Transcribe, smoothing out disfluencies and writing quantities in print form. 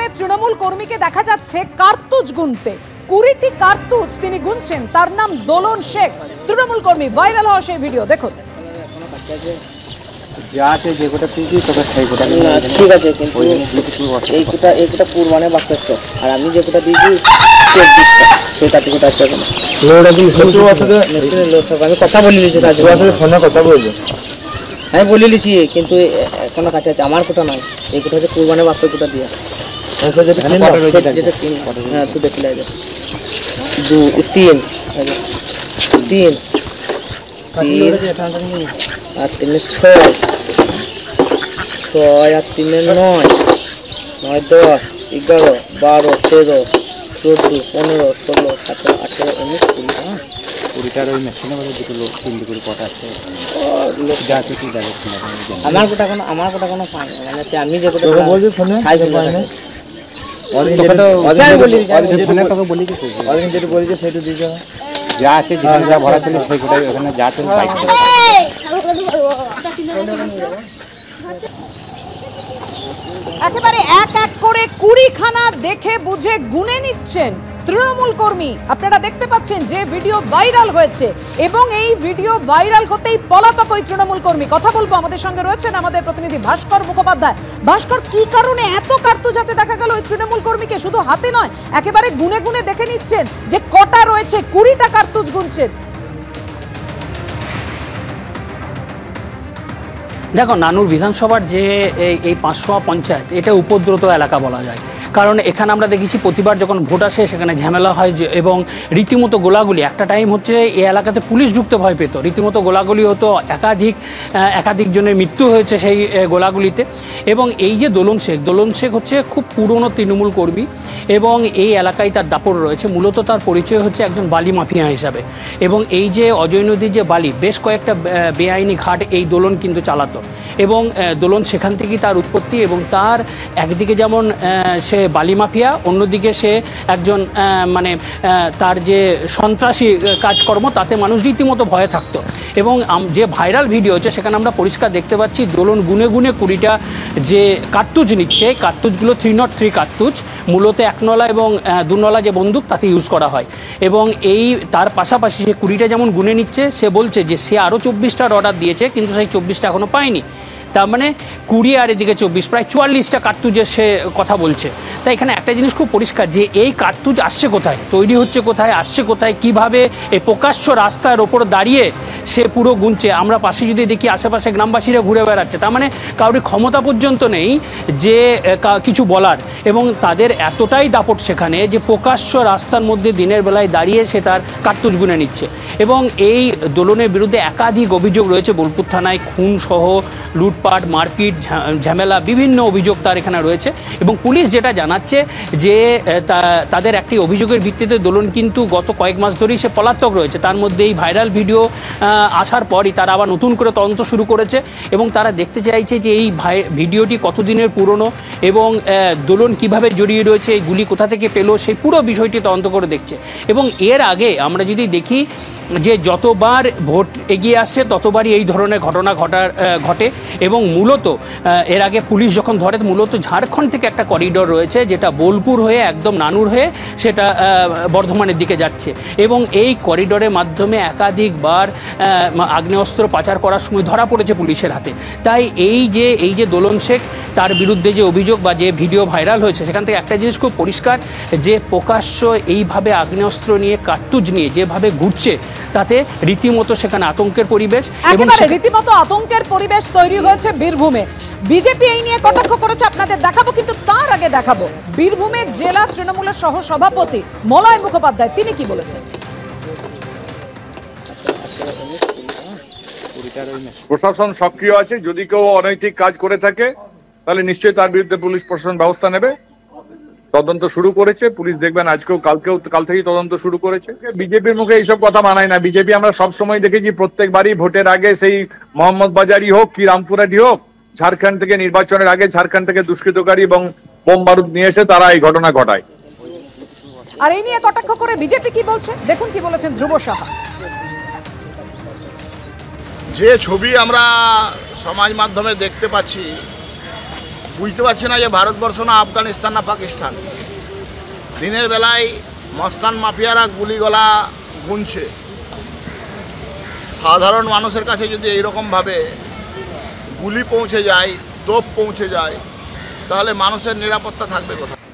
বীরভূমে তৃণমূল কর্মীকে দেখা যাচ্ছে কার্তুজ গুনতে। 20টি কার্তুজ তিনি গুনছেন। তার নাম দোলন শেখ, তৃণমূল কর্মী। ভাইরাল হওয়া সেই ভিডিও দেখুন। ঠিক আছে, কিন্তু এইটা পুরবানে বাক্য, আর আমি যে কোটা দিয়েছি 24টা, সেটা থেকে আছে। আমি কথা বলে নিয়েছি, আমি বলে নিয়েছি, কিন্তু এখনো কাছে আছে। আমার কোটা নয়, এই কোটা হচ্ছে পুরবানে বাক্য কোটা দিয়ে। হ্যাঁ, তুই দেখলে 2 3 3 আর 3 6 6 আর 3 9 9 10 11 12 13 14 15 16 17 18 19 20। কুড়িটার ওই মেশিনে দুটো লোক 3 করে কটা আছে। আমার কোটা কোনো পাই না, মানে সে আমি যে কোটা বলছি ফোনে সাইজ হয় না। যেটা বলেছে সেটা দিয়ে যাবে, যা আছে যেখানে যা ভরা ছিল সেই কোটাই ওখানে যা আছে তাই। একেবারে এক এক করে 20খানা দেখে বুঝে গুনে নিচ্ছেন তৃণমূল কর্মী। আপনারা দেখতে পাচ্ছেন যে ভিডিও ভাইরাল হয়েছে, এবং এই ভিডিও ভাইরাল হতেই পলাতক ওই তৃণমূল কর্মী। কথা বলবো, আমাদের সঙ্গে রয়েছেন আমাদের প্রতিনিধি ভাস্কর মুখোপাধ্যায়। ভাস্কর, কি কারণে এত কার্তুজ হাতে দেখা গেল ওই তৃণমূল কর্মীকে? শুধু হাতে নয়, একেবারে গুনে গুনে দেখে নিচ্ছেন যে কটা রয়েছে। 20টা কার্তুজ গুনছেন। দেখো, নানুর বিধানসভার যে এই 500 পঞ্চায়েত, এটা উপদ্রুত এলাকা বলা যায়। কারণ এখানে আমরা দেখেছি প্রতিবার যখন ভোট আসে সেখানে ঝামেলা হয়, এবং রীতিমতো গোলাগুলি। একটা টাইম হচ্ছে এই এলাকাতে পুলিশ ঢুকতে ভয় পেত, রীতিমতো গোলাগুলি হতো। একাধিক জনের মৃত্যু হয়েছে সেই গোলাগুলিতে। এবং এই যে দোলন শেখ হচ্ছে খুব পুরনো তৃণমূল কর্মী, এবং এই এলাকায় তার দাপট রয়েছে। মূলত তার পরিচয় হচ্ছে একজন বালি মাফিয়া হিসাবে। এবং এই যে অজয় নদীর যে বালি, বেশ কয়েকটা বেআইনি ঘাট এই দোলন কিন্তু চালাতো, এবং দোলন সেখান থেকেই তার উৎপত্তি। এবং তার একদিকে যেমন সে বালি মাফিয়া, অন্যদিকে সে একজন তার যে সন্ত্রাসী কাজকর্ম, তাতে মানুষ রীতিমতো ভয়ে থাকতো। এবং যে ভাইরাল ভিডিও হচ্ছে সেখানে আমরা পরিষ্কার দেখতে পাচ্ছি দোলন গুনে গুনে 20টা যে কার্তুজ নিচ্ছে। কার্তুজগুলো 303 কার্তুজ, মূলত 1 নলা এবং 2 নলা যে বন্দুক তাতে ইউজ করা হয়। এবং তার পাশাপাশি সে 20টা যেমন গুনে নিচ্ছে, সে বলছে যে সে আরও 24টার অর্ডার দিয়েছে, কিন্তু সেই 24টা এখনও পায়নি। তার মানে 20 আর এদিকে 24, প্রায় 44টা কার্তুজের সে কথা বলছে। তাই এখানে একটা জিনিস খুব পরিষ্কার, যে এই কার্তুজ আসছে কোথায়, তৈরি হচ্ছে কোথায়, আসছে কোথায়, কিভাবে এই প্রকাশ্য রাস্তার ওপর দাঁড়িয়ে সে পুরো গুনছে। আমরা পাশে যদি দেখি আশেপাশে গ্রামবাসীরা ঘুরে বেড়াচ্ছে, তার মানে কারোর ক্ষমতা পর্যন্ত নেই যে কিছু বলার। এবং তাদের এতটাই দাপট সেখানে যে প্রকাশ্য রাস্তার মধ্যে দিনের বেলায় দাঁড়িয়ে সে তার কার্তুজ গুনে নিচ্ছে। এবং এই দোলনের বিরুদ্ধে একাধিক অভিযোগ রয়েছে বোলপুর থানায়, খুন সহ লুটপাট, মারপিট, ঝামেলা, বিভিন্ন অভিযোগ তার এখানে রয়েছে। এবং পুলিশ যেটা জানাচ্ছে যে তাদের একটি অভিযোগের ভিত্তিতে দোলন কিন্তু গত কয়েক মাস ধরেই সে পলাতক রয়েছে। তার মধ্যে এই ভাইরাল ভিডিও আসার পরই তারা আবার নতুন করে তদন্ত শুরু করেছে, এবং তারা দেখতে চাইছে যে এই ভিডিওটি কতদিনের পুরনো, এবং দোলন কিভাবে জড়িয়ে রয়েছে, এই গুলি কোথা থেকে পেলো, সেই পুরো বিষয়টি তদন্ত করে দেখছে। এবং এর আগে আমরা যদি দেখি যে যতবার ভোট এগিয়ে আসছে ততবারই এই ধরনের ঘটনা ঘটে। এবং মূলত এর আগে পুলিশ যখন ধরে, মূলত ঝাড়খণ্ড থেকে একটা করিডোর রয়েছে যেটা বোলপুর হয়ে একদম নানুর হয়ে সেটা বর্ধমানের দিকে যাচ্ছে, এবং এই করিডোরের মাধ্যমে একাধিকবার আগ্নেয়াস্ত্র পাচার করার সময় ধরা পড়েছে পুলিশের হাতে। তাই এই যে দোলন শেখ, তার বিরুদ্ধে যে অভিযোগ বা যে ভিডিও ভাইরাল হয়েছে, সেখান থেকে একটা জিনিস খুব পরিষ্কার, যে প্রকাশ্য এইভাবে আগ্নেয়াস্ত্র নিয়ে, কার্তুজ নিয়ে যেভাবে ঘুরছে, তাতে রীতিমতো সেখানে আতঙ্কের পরিবেশ, একেবারে রীতিমতো আতঙ্কের পরিবেশ তৈরি হয়েছে বীরভূমে। বিজেপি এই নিয়ে কটাক্ষ করেছে, আপনাদের দেখাবো, কিন্তু তার আগে দেখাবো বীরভূমের জেলা তৃণমূলের সহ সভাপতি মলয় মুখোপাধ্যায়, তিনি কি বলেছেন। প্রশাসন সক্রিয় আছে, যদি কেউ অনৈতিক কাজ করে থাকে তাহলে নিশ্চয়ই তার বিরুদ্ধে পুলিশ প্রশাসন ব্যবস্থা নেবে। তদন্ত শুরু করেছে পুলিশ, দেখবেন আজকেও কাল থেকেই তদন্ত শুরু করেছে। বিজেপির মুখে এইসব কথা মানায় না। বিজেপি আমরা সবসময় দেখেছি প্রত্যেকবারই ভোটের আগে, সেই মোহাম্মদ বাজারই হোক কি রামপুরহাটি হোক, ঝাড়খণ্ড থেকে নির্বাচনের আগে ঝাড়খণ্ড থেকে দুষ্কৃতকারী এবং বোম বারুদ নিয়ে এসে তারা এই ঘটনা ঘটায়। আর এই নিয়ে কটাক্ষ করে বিজেপি কি বলছে, দেখুন কি বলেছেন ধ্রুব সাহা। যে ছবি আমরা সমাজ মাধ্যমে দেখতে পাচ্ছি, বুঝতে পারছি না যে ভারতবর্ষ না আফগানিস্তান না পাকিস্তান। দিনের বেলায় মস্তান মাফিয়ারা গুলিগোলা গুনছে, সাধারণ মানুষের কাছে যদি এইরকমভাবে গুলি পৌঁছে যায়, তোপ পৌঁছে যায়, তাহলে মানুষের নিরাপত্তা থাকবে কোথায়?